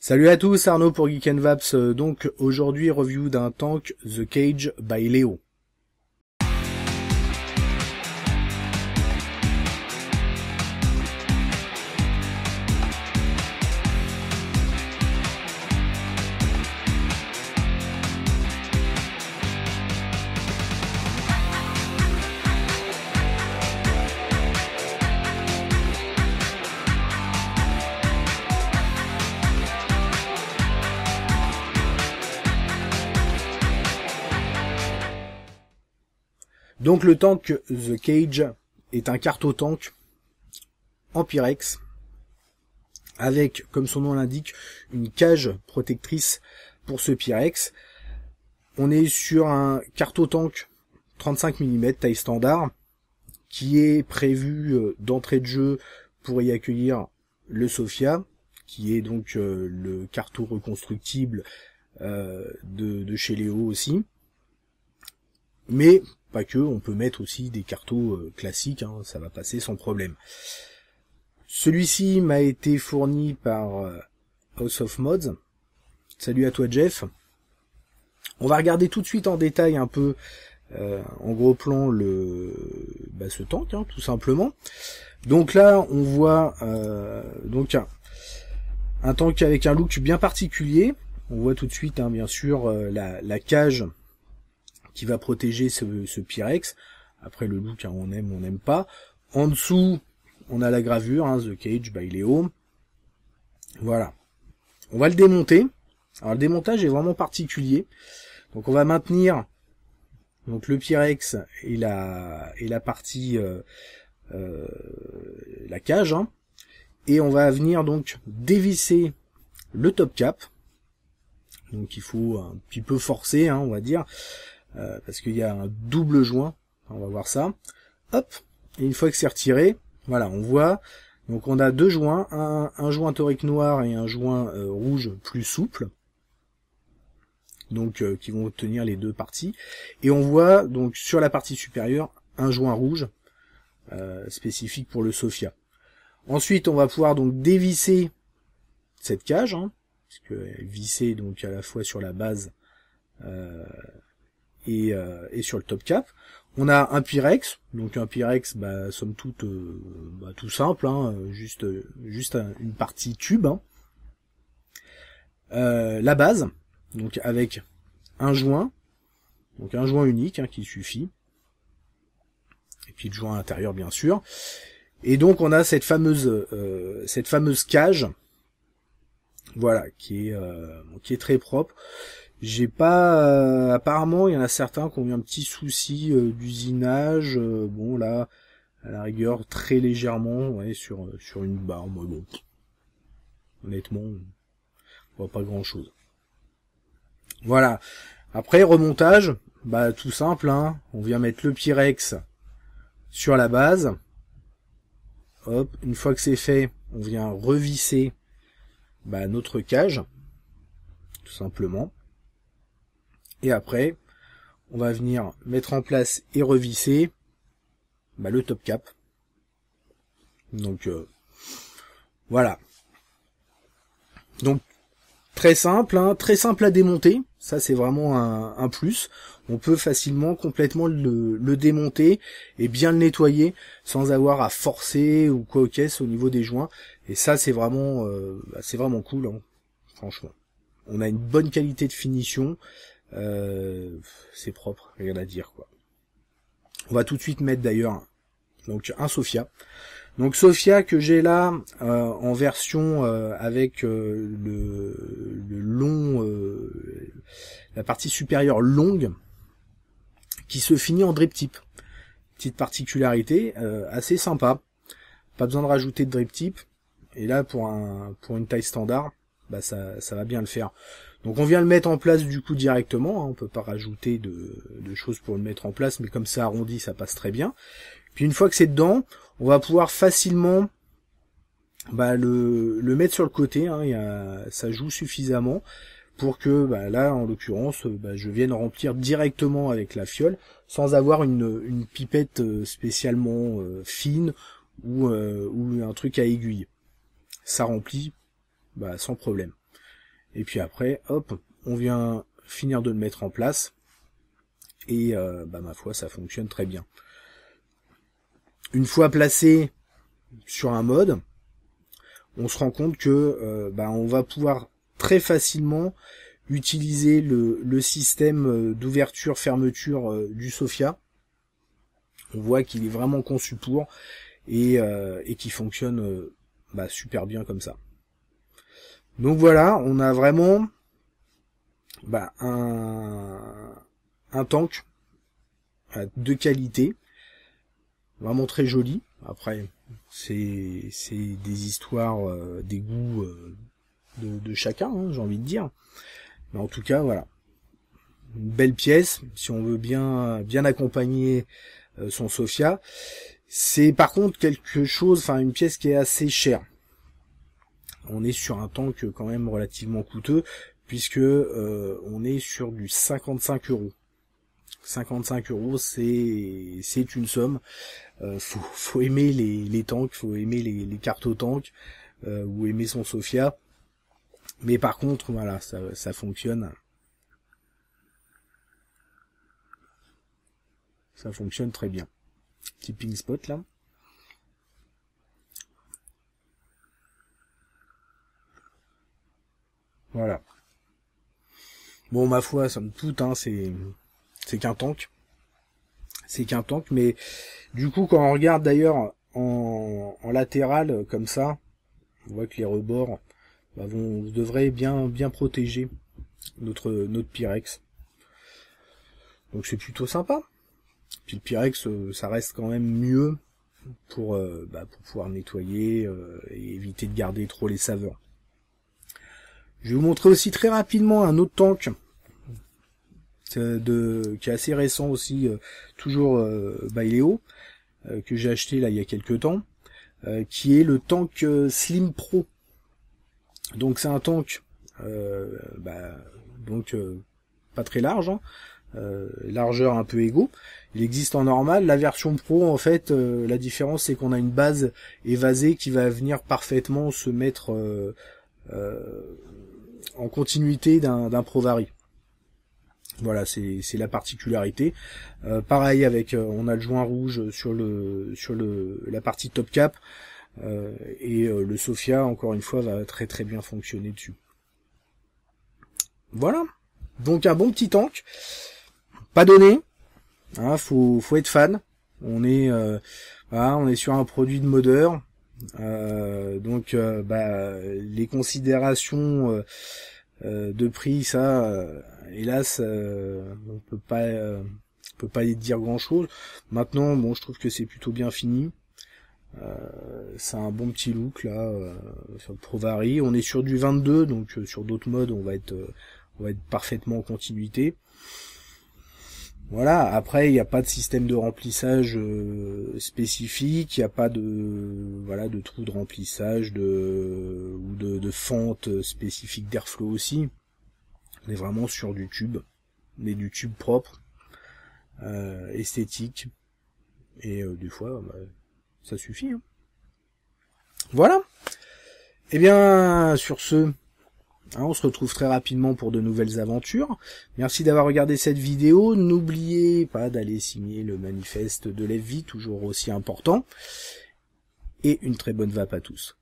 Salut à tous, Arnaud pour Geek and Vaps. Donc aujourd'hui review d'un tank The Cage by Léo. Donc le tank The Cage est un carto-tank en Pyrex avec, comme son nom l'indique, une cage protectrice pour ce Pyrex. On est sur un carto-tank 35 mm taille standard qui est prévu d'entrée de jeu pour y accueillir le Sophia, qui est donc le carto reconstructible de chez Léo aussi. Mais pas que, on peut mettre aussi des cartos classiques, hein, ça va passer sans problème. Celui-ci m'a été fourni par House of Mods. Salut à toi Jeff. On va regarder tout de suite en détail un peu, en gros plan, ce tank, hein, tout simplement. Donc là, on voit donc un tank avec un look bien particulier. On voit tout de suite, hein, bien sûr, la cage qui va protéger ce Pyrex. Après le look, hein, on aime, on n'aime pas. En dessous, on a la gravure, hein, The Cage by Léo. Voilà. On va le démonter. Alors le démontage est vraiment particulier. Donc on va maintenir donc le Pyrex et la partie la cage, hein, et on va venir donc dévisser le top cap. Donc il faut un petit peu forcer, hein, on va dire. Parce qu'il y a un double joint, on va voir ça. Hop, et une fois que c'est retiré, voilà, on voit, donc on a deux joints, un joint torique noir et un joint rouge plus souple, donc qui vont tenir les deux parties. Et on voit donc sur la partie supérieure un joint rouge spécifique pour le Sophia. Ensuite, on va pouvoir donc dévisser cette cage, hein, puisque elle est vissée donc à la fois sur la base et sur le top cap. On a un Pyrex, donc un Pyrex, somme toute, tout simple, hein, juste une partie tube, hein. La base, donc avec un joint, donc un joint unique, hein, qui suffit, et puis le joint intérieur bien sûr. Et donc on a cette fameuse cage, voilà, qui est très propre. J'ai pas apparemment il y en a certains qui ont eu un petit souci d'usinage, bon là à la rigueur très légèrement, ouais, sur une barre, moi bon honnêtement on voit pas grand chose. Voilà. Après remontage, tout simple, hein, on vient mettre le Pyrex sur la base. Hop, une fois que c'est fait, on vient revisser notre cage tout simplement. Et après, on va venir mettre en place et revisser le top cap. Donc voilà. Donc très simple, hein, très simple à démonter. Ça c'est vraiment un plus. On peut facilement complètement le démonter et bien le nettoyer sans avoir à forcer ou quoi aux caisses au niveau des joints. Et ça c'est vraiment cool, hein, franchement. On a une bonne qualité de finition. C'est propre, rien à dire quoi. On va tout de suite mettre d'ailleurs donc un Sophia. Donc Sophia que j'ai là en version avec le long, la partie supérieure longue qui se finit en drip tip. Petite particularité assez sympa. Pas besoin de rajouter de drip tip. Et là pour une taille standard, ça va bien le faire. Donc on vient le mettre en place du coup directement, hein, on peut pas rajouter de choses pour le mettre en place, mais comme ça arrondi, ça passe très bien. Puis une fois que c'est dedans, on va pouvoir facilement le mettre sur le côté, hein, ça joue suffisamment pour que là en l'occurrence je vienne remplir directement avec la fiole sans avoir une pipette spécialement fine ou un truc à aiguille. Ça remplit sans problème. Et puis après, hop, on vient finir de le mettre en place. Et ma foi, ça fonctionne très bien. Une fois placé sur un mode, on se rend compte que on va pouvoir très facilement utiliser le système d'ouverture-fermeture du Sophia. On voit qu'il est vraiment conçu pour et qui fonctionne super bien comme ça. Donc voilà, on a vraiment un tank de qualité, vraiment très joli. Après, c'est des histoires, des goûts de chacun, hein, j'ai envie de dire. Mais en tout cas, voilà, une belle pièce. Si on veut bien accompagner son Sophia, c'est par contre une pièce qui est assez chère. On est sur un tank quand même relativement coûteux, puisque on est sur du 55 €. 55 €, c'est une somme. Faut aimer les tanks, faut aimer les cartes au tank, ou aimer son Sophia. Mais par contre, voilà, ça fonctionne. Ça fonctionne très bien. Petit ping spot là. Voilà. Bon, ma foi, somme toute, hein, c'est qu'un tank. C'est qu'un tank, mais du coup, quand on regarde d'ailleurs en latéral comme ça, on voit que les rebords devraient bien protéger notre Pyrex. Donc c'est plutôt sympa. Puis le Pyrex, ça reste quand même mieux pour pouvoir nettoyer et éviter de garder trop les saveurs. Je vais vous montrer aussi très rapidement un autre tank qui est assez récent aussi, toujours Baileo, que j'ai acheté là il y a quelques temps, qui est le tank Slim Pro. Donc c'est un tank pas très large, hein, largeur un peu égaux. Il existe en normal. La version Pro, en fait, la différence c'est qu'on a une base évasée qui va venir parfaitement se mettre en continuité d'un Provari. Voilà, c'est la particularité. Pareil avec, on a le joint rouge sur la partie top cap, et le Sophia, encore une fois, va très très bien fonctionner dessus. Voilà. Donc un bon petit tank, pas donné. Hein, faut être fan. On est sur un produit de modeur. Donc les considérations de prix, ça, hélas, on peut pas y dire grand chose. Maintenant, bon, je trouve que c'est plutôt bien fini. C'est un bon petit look là sur le Provari. On est sur du 22, donc sur d'autres modes on va être parfaitement en continuité. Voilà, après il n'y a pas de système de remplissage spécifique, il n'y a pas de trou de remplissage ou de fente spécifique d'airflow aussi. On est vraiment sur du tube, mais du tube propre, esthétique, et des fois ça suffit. Hein. Voilà. Et bien sur ce, on se retrouve très rapidement pour de nouvelles aventures. Merci d'avoir regardé cette vidéo. N'oubliez pas d'aller signer le manifeste de l'FV, toujours aussi important. Et une très bonne vape à tous.